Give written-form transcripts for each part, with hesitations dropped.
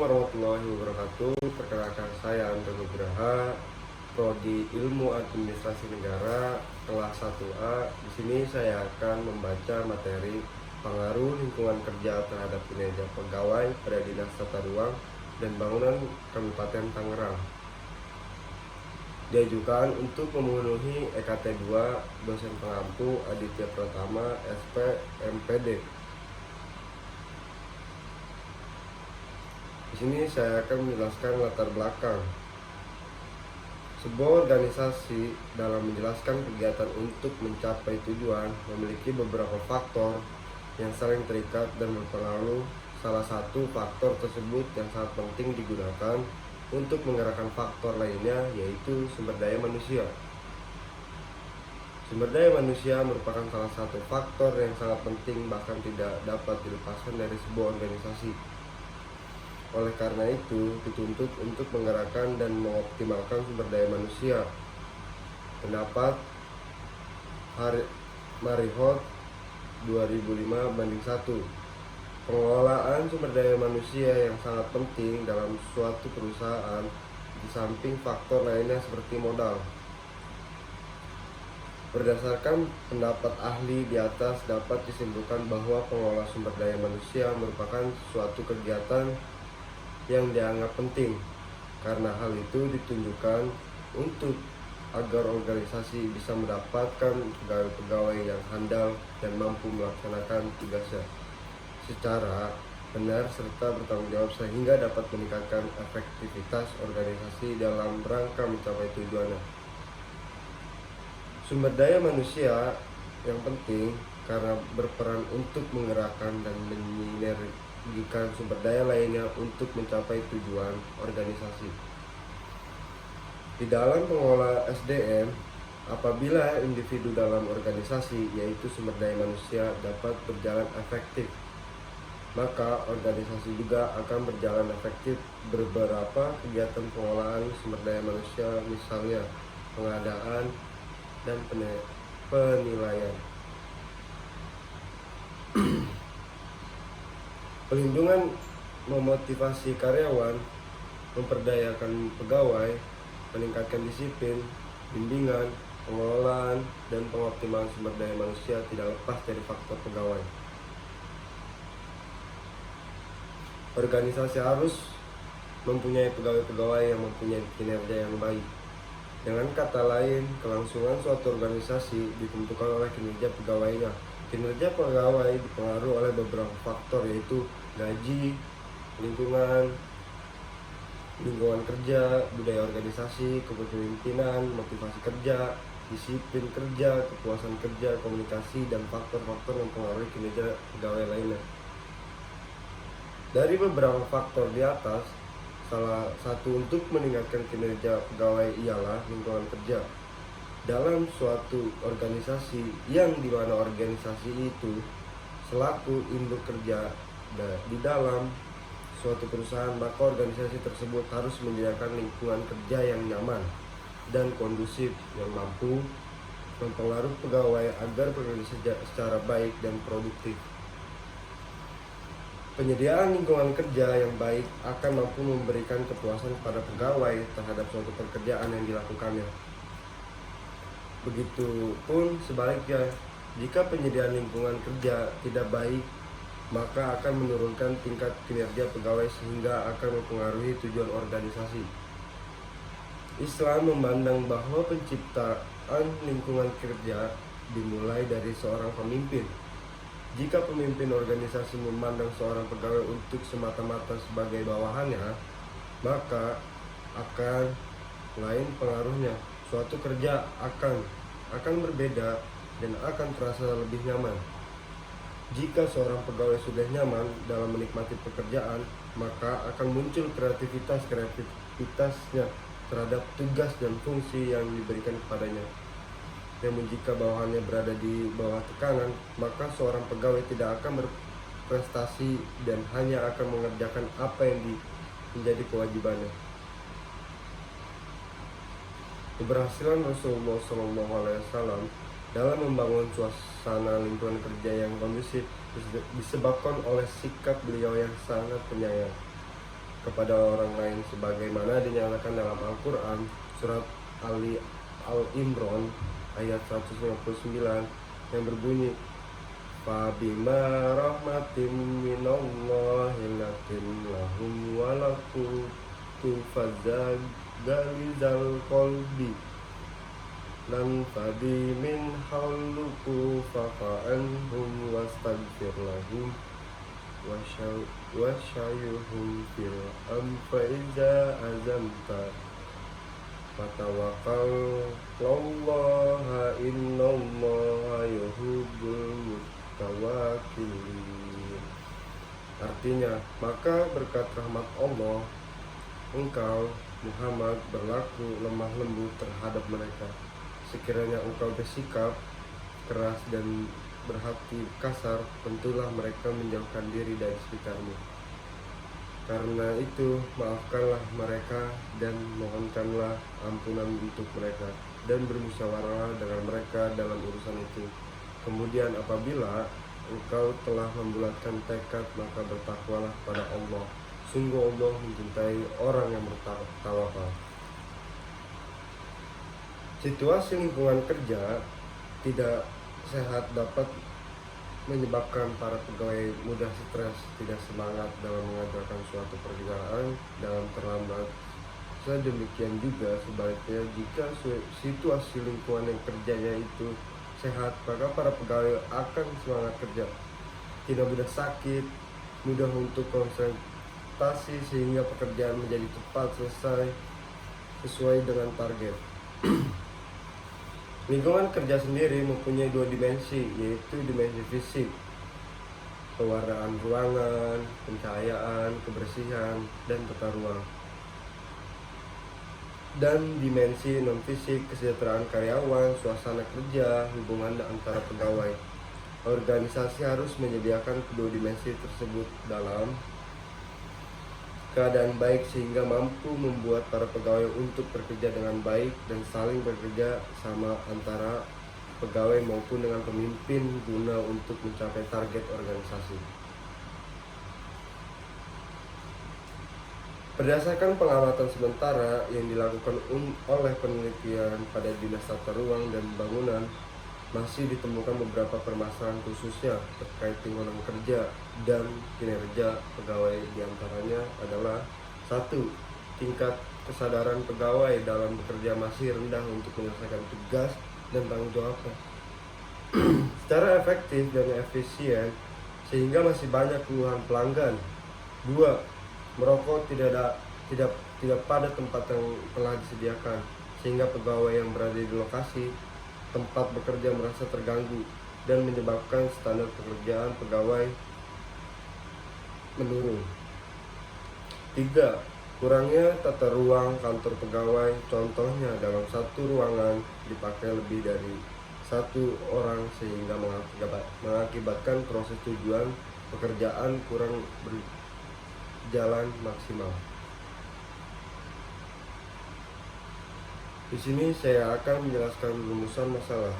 warahmatullahi wabarakatuh. Perkenalkan saya Andra Nugraha, Prodi Ilmu Administrasi Negara kelas 1A. Di sini saya akan membaca materi pengaruh lingkungan kerja terhadap kinerja pegawai pada Dinas Tata Ruang dan Bangunan Kabupaten Tangerang. Diajukan untuk memenuhi EKT 2 dosen pengampu Aditya Pratama, SP, MPD. Di sini saya akan menjelaskan latar belakang. Sebuah organisasi dalam menjelaskan kegiatan untuk mencapai tujuan memiliki beberapa faktor yang saling terikat dan berpengaruh. Salah satu faktor tersebut yang sangat penting digunakan untuk menggerakkan faktor lainnya, yaitu sumber daya manusia. Sumber daya manusia merupakan salah satu faktor yang sangat penting, bahkan tidak dapat dilepaskan dari sebuah organisasi. Oleh karena itu, dituntut untuk menggerakkan dan mengoptimalkan sumber daya manusia. Pendapat Marihot 2005:1. Pengelolaan sumber daya manusia yang sangat penting dalam suatu perusahaan di samping faktor lainnya seperti modal. Berdasarkan pendapat ahli di atas, dapat disimpulkan bahwa pengelola sumber daya manusia merupakan suatu kegiatan yang dianggap penting, karena hal itu ditunjukkan untuk agar organisasi bisa mendapatkan pegawai-pegawai yang handal dan mampu melaksanakan tugasnya secara benar serta bertanggung jawab, sehingga dapat meningkatkan efektivitas organisasi dalam rangka mencapai tujuannya. Sumber daya manusia yang penting karena berperan untuk menggerakkan dan menyinergikan sumber daya lainnya untuk mencapai tujuan organisasi. Di dalam pengelola SDM, apabila individu dalam organisasi, yaitu sumber daya manusia, dapat berjalan efektif, maka organisasi juga akan berjalan efektif. Beberapa kegiatan pengelolaan sumber daya manusia, misalnya pengadaan dan penilaian. Pelindungan memotivasi karyawan, memperdayakan pegawai, meningkatkan disiplin, bimbingan, pengelolaan, dan pengoptimalan sumber daya manusia tidak lepas dari faktor pegawai. Organisasi harus mempunyai pegawai-pegawai yang mempunyai kinerja yang baik. Dengan kata lain, kelangsungan suatu organisasi ditentukan oleh kinerja pegawainya. Kinerja pegawai dipengaruhi oleh beberapa faktor, yaitu gaji, lingkungan kerja, budaya organisasi, kepemimpinan, motivasi kerja, disiplin kerja, kepuasan kerja, komunikasi, dan faktor-faktor yang mempengaruhi kinerja pegawai lainnya. Dari beberapa faktor di atas, salah satu untuk meningkatkan kinerja pegawai ialah lingkungan kerja. Dalam suatu organisasi yang dimana organisasi itu selaku induk kerja di dalam suatu perusahaan, maka organisasi tersebut harus menyediakan lingkungan kerja yang nyaman dan kondusif yang mampu mempengaruhi pegawai agar bekerja secara baik dan produktif. Penyediaan lingkungan kerja yang baik akan mampu memberikan kepuasan kepada pegawai terhadap suatu pekerjaan yang dilakukannya. Begitupun sebaliknya, jika penyediaan lingkungan kerja tidak baik, maka akan menurunkan tingkat kinerja pegawai sehingga akan mempengaruhi tujuan organisasi. Islam memandang bahwa penciptaan lingkungan kerja dimulai dari seorang pemimpin. Jika pemimpin organisasi memandang seorang pegawai untuk semata-mata sebagai bawahannya, maka akan lain pengaruhnya. Suatu kerja akan berbeda dan akan terasa lebih nyaman. Jika seorang pegawai sudah nyaman dalam menikmati pekerjaan, maka akan muncul kreativitasnya terhadap tugas dan fungsi yang diberikan kepadanya. Namun jika bawahannya berada di bawah tekanan, maka seorang pegawai tidak akan berprestasi dan hanya akan mengerjakan apa yang menjadi kewajibannya. Keberhasilan Rasulullah SAW dalam membangun suasana lingkungan kerja yang kondusif disebabkan oleh sikap beliau yang sangat penyayang. kepada orang lain sebagaimana dinyatakan dalam Al-Quran surat Al-Imran ayat 159 yang berbunyi Fabima rahmatin minallahi lakin lahum walaku tufadzagalizal qalbi lan fadi min haluku fafa'anhum wastagfir lahum wasyayuhum fil amfaiza azamta fatawakkal lallaha innallaha yuhibbul mutawakkilin. Artinya, maka berkat rahmat Allah engkau Muhammad berlaku lemah lembut terhadap mereka. Sekiranya engkau bersikap keras dan berhati kasar, tentulah mereka menjauhkan diri dari sekitarmu. Karena itu, maafkanlah mereka dan mohonkanlah ampunan untuk mereka, dan bermusyawarah dengan mereka dalam urusan itu. Kemudian apabila engkau telah membulatkan tekad, maka bertakwalah pada Allah. Sungguh Allah mencintai orang yang bertawakal. Situasi lingkungan kerja tidak sehat dapat menyebabkan para pegawai mudah stres, tidak semangat dalam mengerjakan suatu pekerjaan dalam terlambat. Sedemikian juga sebaliknya, jika situasi lingkungan yang kerjanya itu sehat, maka para pegawai akan semangat kerja, tidak mudah sakit, mudah untuk konsentrasi sehingga pekerjaan menjadi cepat selesai sesuai dengan target. Lingkungan kerja sendiri mempunyai dua dimensi, yaitu dimensi fisik, pewarnaan ruangan, pencahayaan, kebersihan, dan tata ruang, dan dimensi non-fisik, kesejahteraan karyawan, suasana kerja, hubungan antara pegawai. Organisasi harus menyediakan kedua dimensi tersebut dalam keadaan baik sehingga mampu membuat para pegawai untuk bekerja dengan baik dan saling bekerja sama antara pegawai maupun dengan pemimpin guna untuk mencapai target organisasi. Berdasarkan pengamatan sementara yang dilakukan oleh penelitian pada Dinas Tata Ruang dan Bangunan, masih ditemukan beberapa permasalahan khususnya terkait lingkungan kerja dan kinerja pegawai. Diantaranya adalah 1. Tingkat kesadaran pegawai dalam bekerja masih rendah untuk menyelesaikan tugas dan tanggung jawabnya secara efektif dan efisien, sehingga masih banyak keluhan pelanggan. 2. Merokok tidak pada tempat yang telah disediakan, sehingga pegawai yang berada di lokasi tempat bekerja merasa terganggu dan menyebabkan standar pekerjaan pegawai menurun. 3. Kurangnya tata ruang kantor pegawai, contohnya dalam satu ruangan dipakai lebih dari satu orang sehingga mengakibatkan proses tujuan pekerjaan kurang berjalan maksimal. Di sini saya akan menjelaskan rumusan masalah.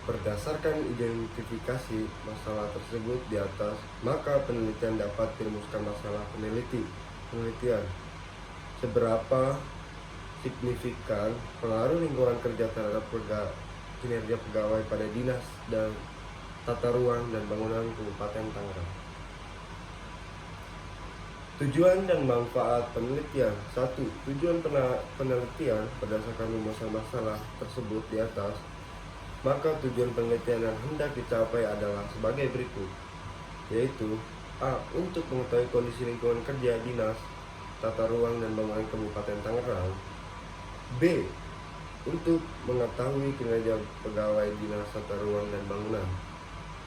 Berdasarkan identifikasi masalah tersebut di atas, maka penelitian dapat dirumuskan masalah penelitian. Seberapa signifikan pengaruh lingkungan kerja terhadap kinerja pegawai pada Dinas dan Tata Ruang dan Bangunan Kabupaten Tangerang. Tujuan dan manfaat penelitian. 1. Tujuan penelitian berdasarkan rumusan masalah tersebut di atas, maka tujuan penelitian yang hendak dicapai adalah sebagai berikut, yaitu A. Untuk mengetahui kondisi lingkungan kerja Dinas Tata Ruang dan Bangunan Kabupaten Tangerang. B. Untuk mengetahui kinerja pegawai Dinas Tata Ruang dan Bangunan.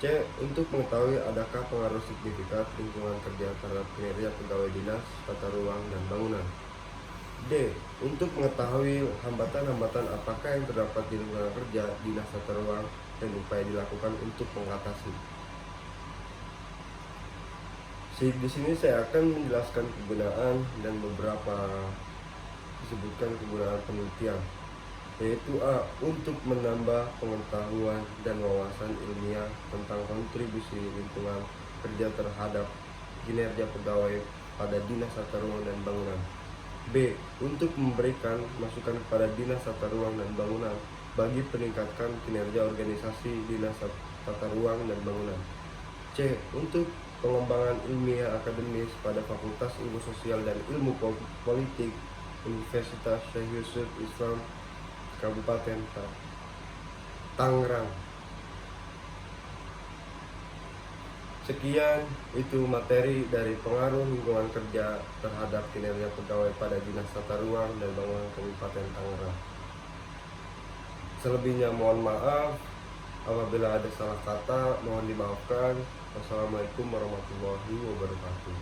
C. Untuk mengetahui adakah pengaruh signifikan lingkungan kerja terhadap kinerja pegawai Dinas Tata Ruang dan Bangunan. D. Untuk mengetahui hambatan-hambatan apakah yang terdapat di lingkungan kerja Dinas Tata Ruang dan upaya dilakukan untuk mengatasi. Di sini saya akan menjelaskan kegunaan dan beberapa disebutkan kegunaan penelitian, yaitu A. Untuk menambah pengetahuan dan wawasan ilmiah tentang kontribusi lingkungan kerja terhadap kinerja pegawai pada Dinas Tata Ruang dan Bangunan. B. Untuk memberikan masukan kepada Dinas Tata Ruang dan Bangunan bagi peningkatkan kinerja organisasi Dinas Tata Ruang dan Bangunan. C. Untuk pengembangan ilmiah akademis pada Fakultas Ilmu Sosial dan Ilmu Politik Universitas Syekh Yusuf Islam Kabupaten Tangerang. Sekian itu materi dari pengaruh lingkungan kerja terhadap kinerja pegawai pada Dinas Tata Ruang dan Bangunan Kabupaten Tangerang. Selebihnya mohon maaf, apabila ada salah kata mohon dimaafkan. Wassalamualaikum warahmatullahi wabarakatuh.